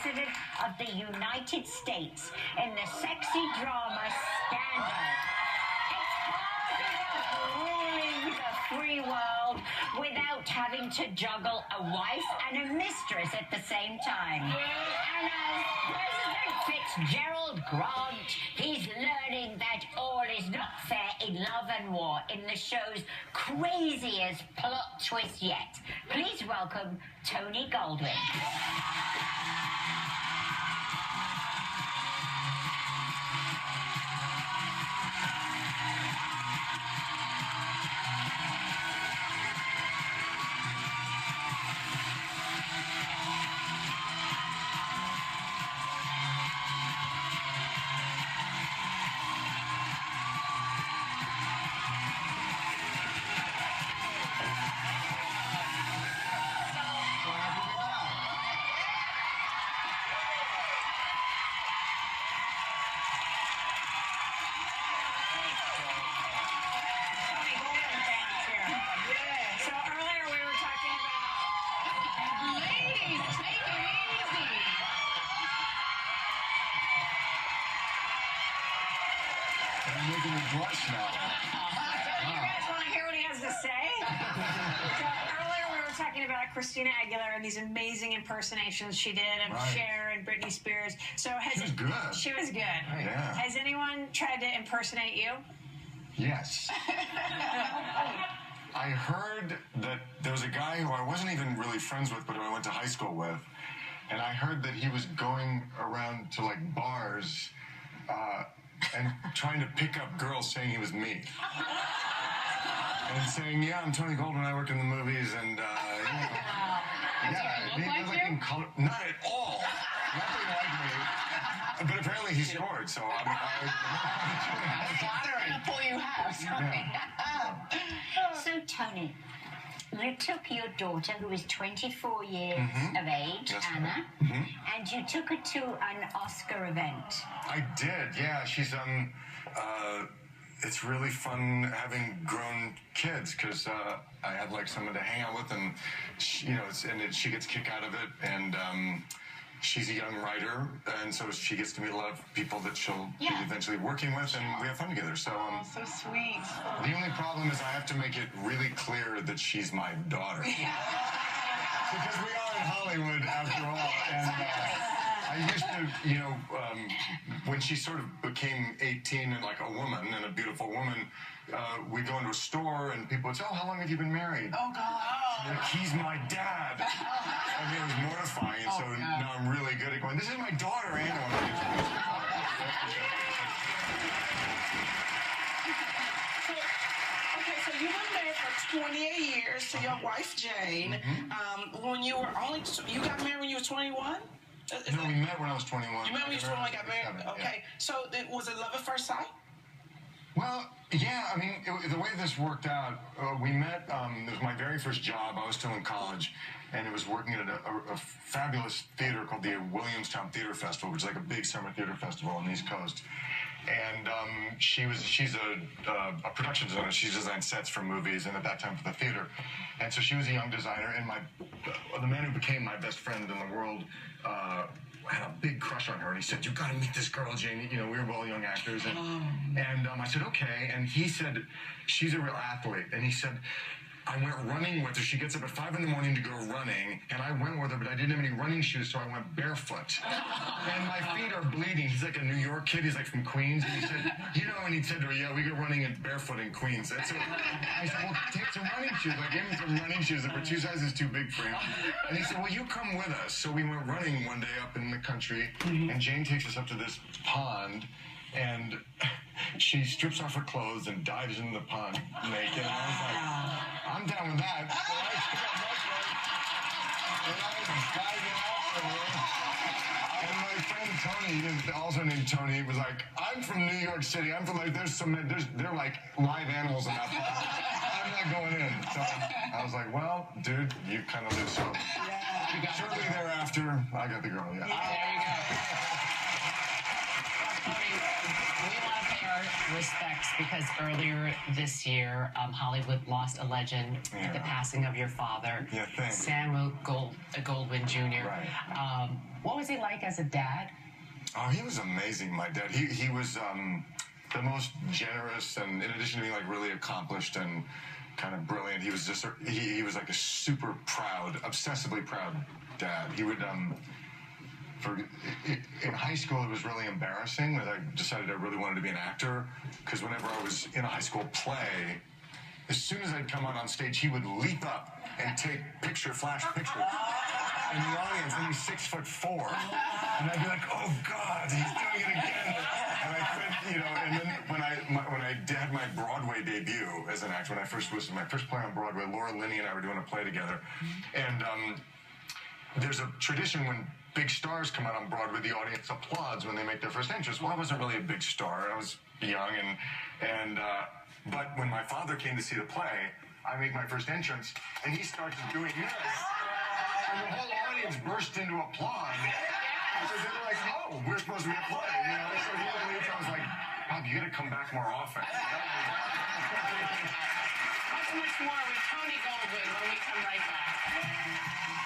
President of the United States in the sexy drama Scandal. It's hard enough ruling the free world without having to juggle a wife and a mistress at the same time. And as President Fitzgerald Grant, he's learning that all is not fair in love and war in the show's craziest plot twist yet. Please welcome Tony Goldwyn. I'm making me blush now. You guys want to hear what he has to say? So earlier we were talking about Christina Aguilera and these amazing impersonations she did of Cher and Britney Spears. So She was good. She was good. Yeah. Has anyone tried to impersonate you? Yes. I heard that there was a guy who I wasn't even really friends with, but who I went to high school with, and I heard that he was going around to like bars and trying to pick up girls saying he was me. And saying, yeah, I'm Tony Goldwyn, I work in the movies, and, you know. Yeah, he was like in color. Not at all. Nothing like me. But apparently he scored, so I'm flattering. Pull you have. Sorry. So, Tony, you took your daughter, who is 24 years of age, That's Anna, right. and you took her to an Oscar event. I did, yeah. She's it's really fun having grown kids because I have like someone to hang out with, and she, you know, she gets a kick out of it, and she's a young writer, and so she gets to meet a lot of people that she'll be eventually working with, and we have fun together. So, So sweet. the only problem is I have to make it really clear that she's my daughter. Because we are in Hollywood, after all. And I used to, you know, when she sort of became 18 and like a woman and a beautiful woman, we'd go into a store and people would say, oh, how long have you been married? Oh, God. Like, he's my dad. I mean, it was mortifying. And so now I'm really good at going, this is my daughter, Anna. So you were married for 28 years to your wife, Jane. When you were you got married when you were 21? No, we met when I was 21. You met when you were 21, got married? Okay. So was it love at first sight? Well, yeah, I mean, the way this worked out, we met, it was my very first job. I was still in college, and it was working at a fabulous theater called the Williamstown Theater Festival, which is like a big summer theater festival on the East Coast. And she's a production designer. She designed sets for movies, and at that time for the theater. And so she was a young designer, and the man who became my best friend in the world had a big crush on her, and he said, you gotta meet this girl, Jane. You know, we were all young actors, and I said, okay. And he said, she's a real athlete, and he said, I went running with her. She gets up at 5 in the morning to go running, and I went with her, but I didn't have any running shoes, so I went barefoot. And my feet are bleeding. He's like a New York kid. He's like from Queens. And he said, you know, and he said to her, yeah, we go running barefoot in Queens. And so I said, well, take some running shoes. I gave him some running shoes that were 2 sizes too big for him. And he said, well, you come with us. So we went running one day up in the country, and Jane takes us up to this pond, and she strips off her clothes and dives into the pond naked. And I was like, I'm down with that. So I took off my clothes, and I was diving after her. And my friend Tony, also named Tony, was like, I'm from New York City. I'm from like, they're like live animals in that pond. I'm not going in. So I was like, well, dude, you kind of live so. Shortly thereafter, I got the girl, There you go. We want to pay our respects, because earlier this year, Hollywood lost a legend with the passing of your father, Yeah, thanks. Samuel Goldwyn Jr. Right. What was he like as a dad? Oh, he was amazing, my dad. He was the most generous, and in addition to being like really accomplished and kind of brilliant, he was just he was like a super proud, obsessively proud dad. He would in high school, it was really embarrassing that I decided I really wanted to be an actor, because whenever I was in a high school play, as soon as I'd come out on stage, he would leap up and take flash pictures in the audience, and he's 6'4", and I'd be like, oh God, he's doing it again, and I couldn't, and then when I had my Broadway debut as an actor, when I first was my first play on Broadway, Laura Linney and I were doing a play together, and there's a tradition when big stars come out on Broadway, the audience applauds when they make their first entrance. Well, I wasn't really a big star. I was young, but when my father came to see the play, I made my first entrance, and he started doing this, and the whole audience burst into applause. So they were like, "Oh, we're supposed to be a play," So he believed. I was like, "Bob, you got to come back more often." Much more with Tony Goldwyn when we come right back.